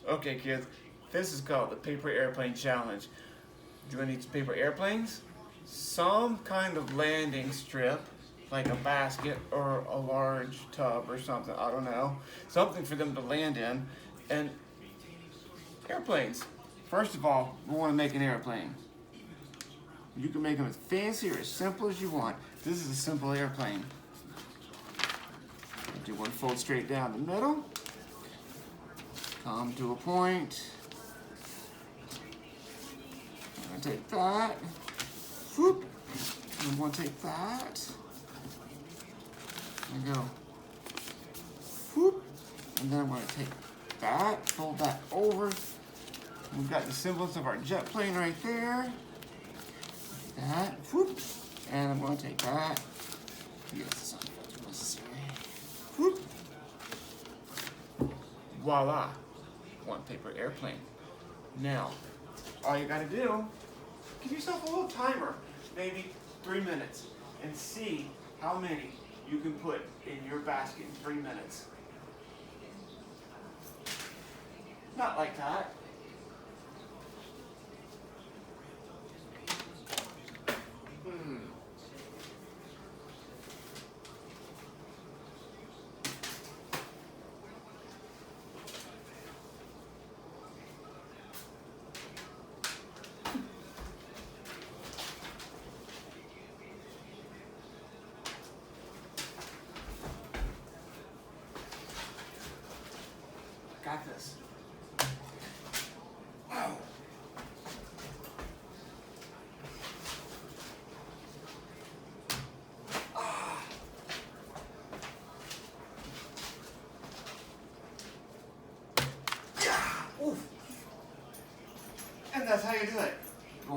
Okay, kids, this is called the Paper Airplane Challenge. Do you need paper airplanes? Some kind of landing strip, like a basket or a large tub or something, I don't know. Something for them to land in. And airplanes. First of all, we want to make an airplane. You can make them as fancy or as simple as you want. This is a simple airplane. Do one fold straight down the middle. Come to a point. I'm going to take that. Whoop. I'm going to take that. And go. Whoop. And then I'm going to take that, fold that over. We've got the symbols of our jet plane right there. That. Whoop. And I'm going to take that. Yes, it's not necessary. Whoop. Voila. One paper airplane. Now, all you gotta do, give yourself a little timer, maybe 3 minutes, and see how many you can put in your basket in 3 minutes. Not like that. Got this. Wow. Yeah. Oof. And that's how you do it.